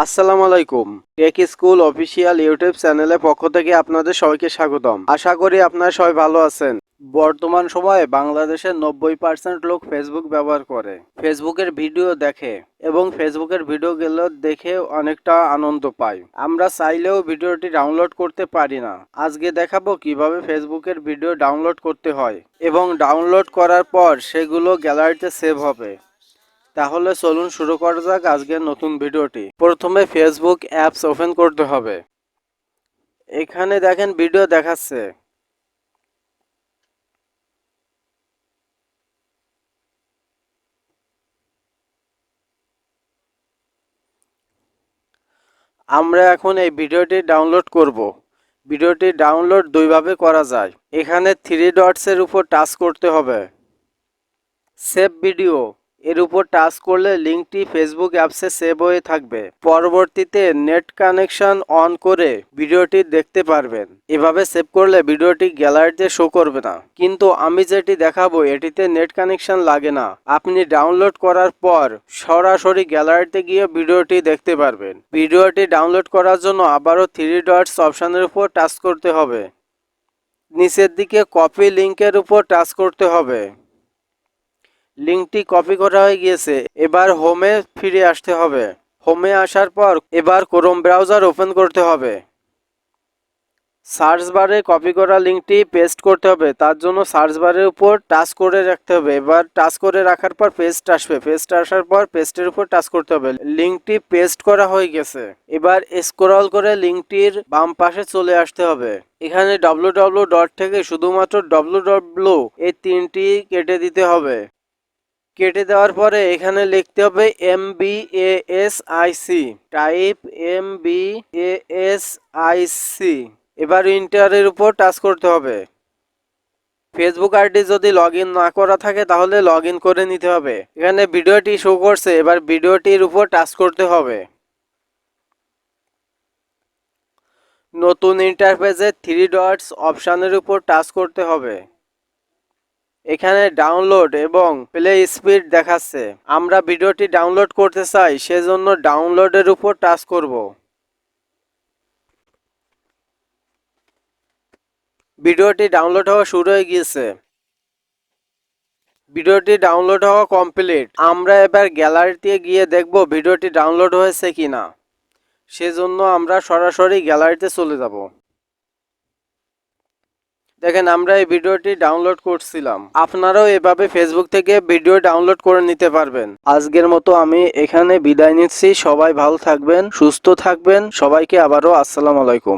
আসসালামু আলাইকুম। Take school official YouTube চ্যানেলের পক্ষ থেকে আপনাদের সবাইকে স্বাগতম। আশা করি আপনারা সবাই ভালো আছেন। বর্তমান সময়ে বাংলাদেশের 90% লোক ফেসবুক ব্যবহার করে, ফেসবুকের ভিডিও দেখে এবং ফেসবুকের ভিডিওগুলো দেখে অনেকটা আনন্দ পায়। আমরা চাইলেও ভিডিওটি ডাউনলোড করতে পারি না। আজকে দেখাবো কিভাবে ফেসবুকের ভিডিও ডাউনলোড করতে হয় এবং ডাউনলোড করার পর সেগুলো গ্যালারিতে সেভ হবে। তাহলে চলুন শুরু করা যাক আজকের নতুন ভিডিওটি। প্রথমে ফেসবুক অ্যাপস ওপেন করতে হবে। এখানে দেখেন ভিডিও দেখাচ্ছে। আমরা এখন এই ভিডিওটি ডাউনলোড করব। ভিডিওটি ডাউনলোড দুইভাবে করা যায়। এখানে থ্রি ডটসের উপর টাচ করতে হবে। সেভ ভিডিও এর উপর টাচ করলে লিঙ্কটি ফেসবুক অ্যাপসে সেভ হয়ে থাকবে। পরবর্তীতে নেট কানেকশন অন করে ভিডিওটি দেখতে পারবেন। এভাবে সেভ করলে ভিডিওটি গ্যালারিতে শো করবে না। কিন্তু আমি যেটি দেখাবো এটিতে নেট কানেকশন লাগে না। আপনি ডাউনলোড করার পর সরাসরি গ্যালারিতে গিয়ে ভিডিওটি দেখতে পারবেন। ভিডিওটি ডাউনলোড করার জন্য আবারও থ্রি ডটস অপশনের উপর টাচ করতে হবে। নিচের দিকে কপি লিঙ্কের উপর টাচ করতে হবে। লিঙ্কটি কপি করা হয়ে গিয়েছে। এবার হোমে ফিরে আসতে হবে। হোমে আসার পর এবার ক্রোম ব্রাউজার ওপেন করতে হবে। সার্চ বারে কপি করা লিঙ্কটি পেস্ট করতে হবে। তার জন্য সার্চ বারের উপর টাচ করে রাখতে হবে। এবার টাচ করে রাখার পর পেস্ট আসবে। পেস্ট আসার পর পেস্টের উপর টাচ করতে হবে। লিঙ্কটি পেস্ট করা হয়ে গেছে। এবার স্ক্রল করে লিঙ্কটির বাম পাশে চলে আসতে হবে। এখানে www থেকে শুধুমাত্র www এই তিনটি কেটে দিতে হবে। কেটে দেওয়ার পরে এখানে লিখতে হবে MBASIC, টাইপ MBASIC। এবার ইন্টারের উপর টাচ করতে হবে। ফেসবুক আইডি যদি লগ ইন না করা থাকে তাহলে লগ ইন করে নিতে হবে। এখানে ভিডিওটি শো করছে। এবার ভিডিওটির উপর টাচ করতে হবে। নতুন ইন্টারফেসে থ্রি ডটস অপশানের উপর টাচ করতে হবে। এখানে ডাউনলোড এবং প্লে স্পিড দেখাচ্ছে। আমরা ভিডিওটি ডাউনলোড করতে চাই, সেজন্য ডাউনলোডের উপর টাচ করব। ভিডিওটি ডাউনলোড হওয়া শুরু হয়ে গিয়েছে। ভিডিওটি ডাউনলোড হওয়া কমপ্লিট। আমরা এবার গ্যালারিতে গিয়ে দেখব ভিডিওটি ডাউনলোড হয়েছে কিনা। সেজন্য আমরা সরাসরি গ্যালারিতে চলে যাব। দেখেন আমরা এই ভিডিওটি ডাউনলোড করছিলাম। আপনারাও এভাবে ফেসবুক থেকে ভিডিও ডাউনলোড করে নিতে পারবেন। আজকের মতো আমি এখানে বিদায় নিচ্ছি। সবাই ভালো থাকবেন, সুস্থ থাকবেন। সবাইকে আবারও আসসালামু আলাইকুম।